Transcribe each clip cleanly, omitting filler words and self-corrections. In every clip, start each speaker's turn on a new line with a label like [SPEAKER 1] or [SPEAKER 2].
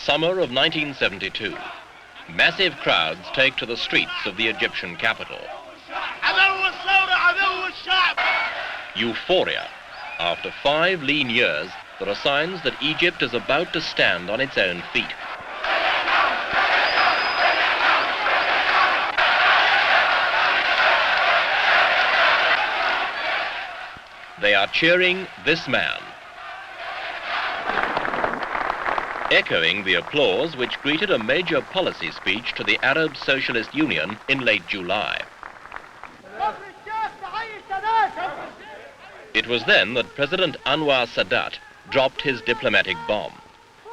[SPEAKER 1] summer of 1972. Massive crowds take to the streets of the Egyptian capital. Euphoria. After 5 lean years, there are signs that Egypt is about to stand on its own feet. They are cheering this man, echoing the applause which greeted a major policy speech to the Arab Socialist Union in late July. It was then that President Anwar Sadat dropped his diplomatic bomb.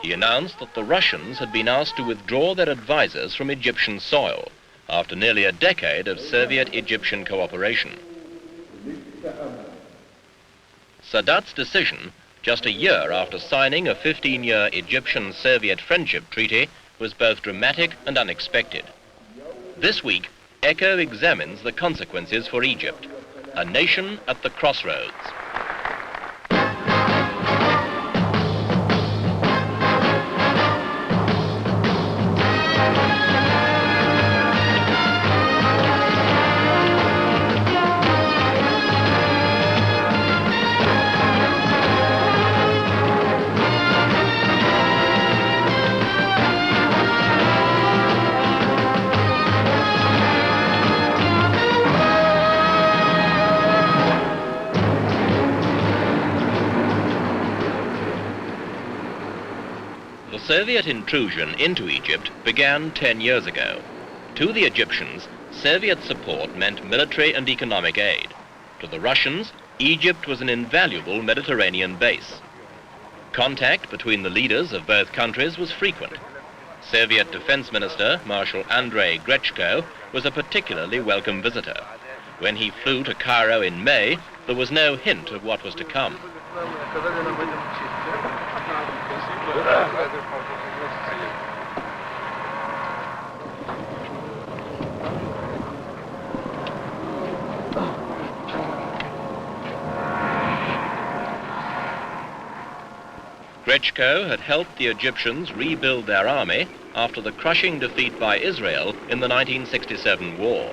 [SPEAKER 1] He announced that the Russians had been asked to withdraw their advisors from Egyptian soil after nearly a decade of Soviet-Egyptian cooperation. Sadat's decision, just a year after signing a 15-year Egyptian-Soviet friendship treaty, was both dramatic and unexpected. This week, ECHO examines the consequences for Egypt, a nation at the crossroads. The Soviet intrusion into Egypt began 10 years ago. To the Egyptians, Soviet support meant military and economic aid. To the Russians, Egypt was an invaluable Mediterranean base. Contact between the leaders of both countries was frequent. Soviet Defense Minister Marshal Andrei Grechko was a particularly welcome visitor. When he flew to Cairo in May, there was no hint of what was to come. Grechko had helped the Egyptians rebuild their army after the crushing defeat by Israel in the 1967 war.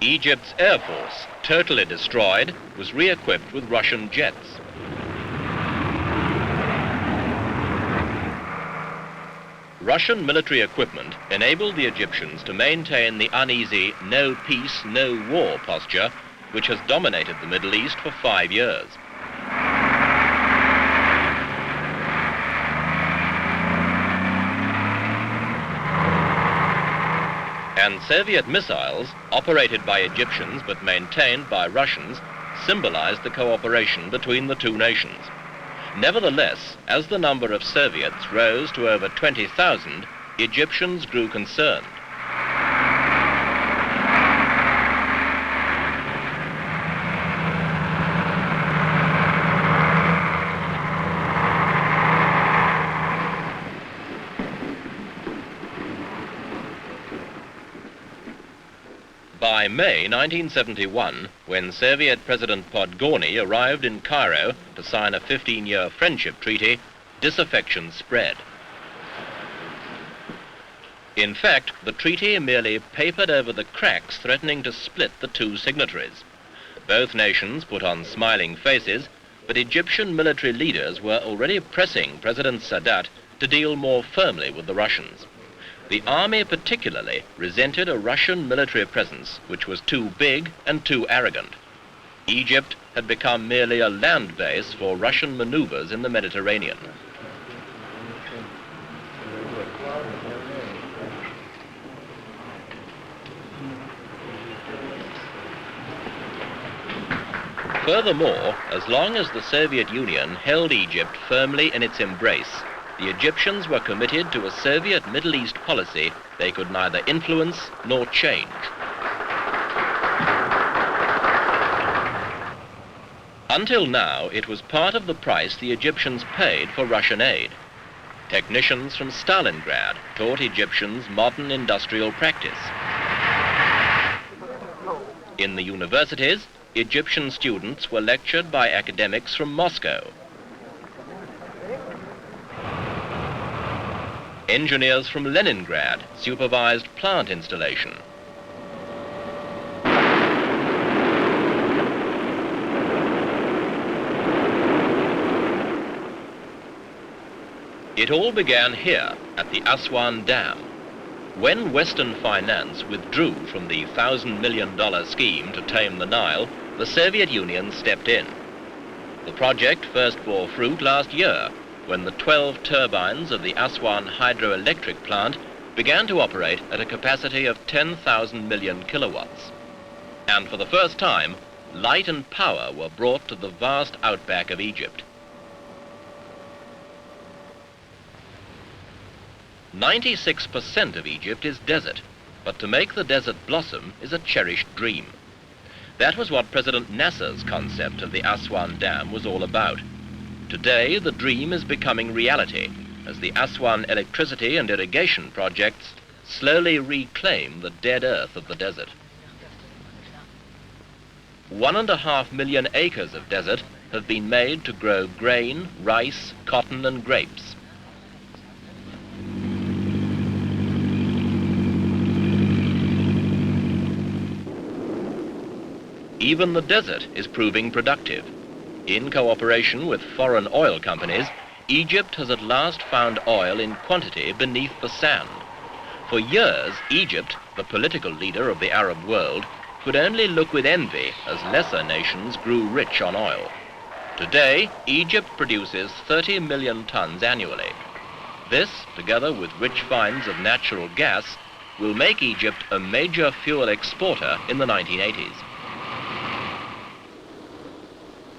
[SPEAKER 1] Egypt's air force, totally destroyed, was re-equipped with Russian jets. Russian military equipment enabled the Egyptians to maintain the uneasy no peace, no war posture which has dominated the Middle East for 5 years. And Soviet missiles, operated by Egyptians but maintained by Russians, symbolized the cooperation between the two nations. Nevertheless, as the number of Soviets rose to over 20,000, Egyptians grew concerned. By May 1971, when Soviet President Podgorny arrived in Cairo to sign a 15-year friendship treaty, disaffection spread. In fact, the treaty merely papered over the cracks threatening to split the two signatories. Both nations put on smiling faces, but Egyptian military leaders were already pressing President Sadat to deal more firmly with the Russians. The army particularly resented a Russian military presence which was too big and too arrogant. Egypt had become merely a land base for Russian maneuvers in the Mediterranean. Furthermore, as long as the Soviet Union held Egypt firmly in its embrace, the Egyptians were committed to a Soviet Middle East policy they could neither influence nor change. Until now, it was part of the price the Egyptians paid for Russian aid. Technicians from Stalingrad taught Egyptians modern industrial practice. In the universities, Egyptian students were lectured by academics from Moscow. Engineers from Leningrad supervised plant installation. It all began here at the Aswan Dam. When Western finance withdrew from the $1,000 million scheme to tame the Nile, the Soviet Union stepped in. The project first bore fruit last year, when the 12 turbines of the Aswan hydroelectric plant began to operate at a capacity of 10,000 million kilowatts. And for the first time, light and power were brought to the vast outback of Egypt. 96% of Egypt is desert, but to make the desert blossom is a cherished dream. That was what President Nasser's concept of the Aswan Dam was all about. Today, the dream is becoming reality as the Aswan electricity and irrigation projects slowly reclaim the dead earth of the desert. 1.5 million acres of desert have been made to grow grain, rice, cotton and grapes. Even the desert is proving productive. In cooperation with foreign oil companies, Egypt has at last found oil in quantity beneath the sand. For years, Egypt, the political leader of the Arab world, could only look with envy as lesser nations grew rich on oil. Today, Egypt produces 30 million tons annually. This, together with rich finds of natural gas, will make Egypt a major fuel exporter in the 1980s.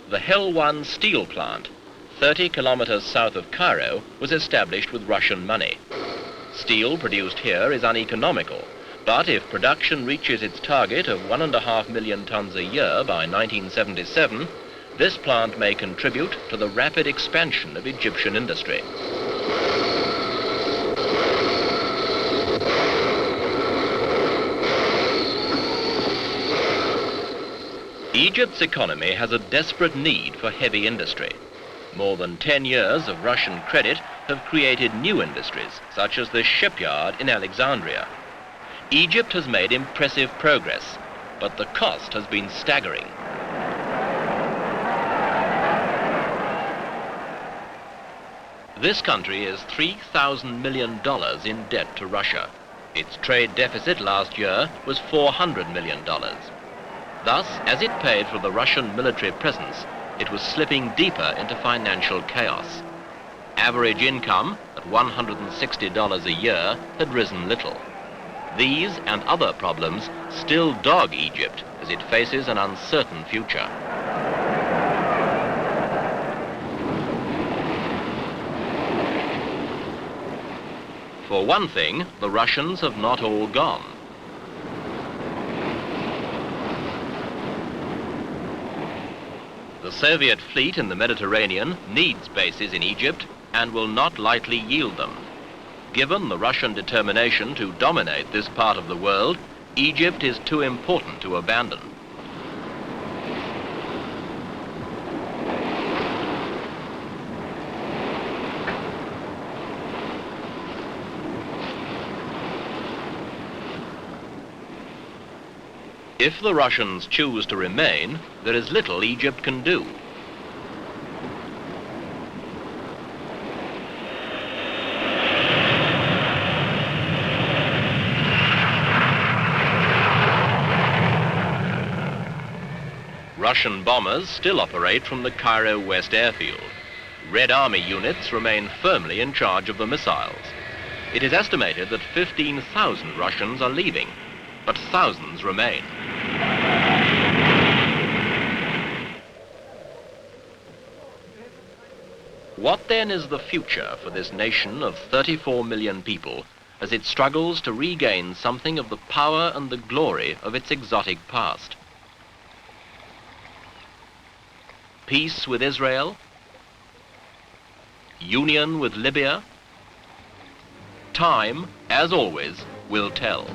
[SPEAKER 1] The Helwan steel plant, 30 kilometers south of Cairo, was established with Russian money. Steel produced here is uneconomical, but if production reaches its target of 1.5 million tons a year by 1977, this plant may contribute to the rapid expansion of Egyptian industry. Egypt's economy has a desperate need for heavy industry. More than 10 years of Russian credit have created new industries, such as the shipyard in Alexandria. Egypt has made impressive progress, but the cost has been staggering. This country is $3,000 million in debt to Russia. Its trade deficit last year was $400 million. Thus, as it paid for the Russian military presence, it was slipping deeper into financial chaos. Average income, at $160 a year, had risen little. These and other problems still dog Egypt as it faces an uncertain future. For one thing, the Russians have not all gone. The Soviet fleet in the Mediterranean needs bases in Egypt and will not lightly yield them. Given the Russian determination to dominate this part of the world, Egypt is too important to abandon. If the Russians choose to remain, there is little Egypt can do. Russian bombers still operate from the Cairo West airfield. Red Army units remain firmly in charge of the missiles. It is estimated that 15,000 Russians are leaving, but thousands remain. What then is the future for this nation of 34 million people as it struggles to regain something of the power and the glory of its exotic past? Peace with Israel? Union with Libya? Time, as always, will tell.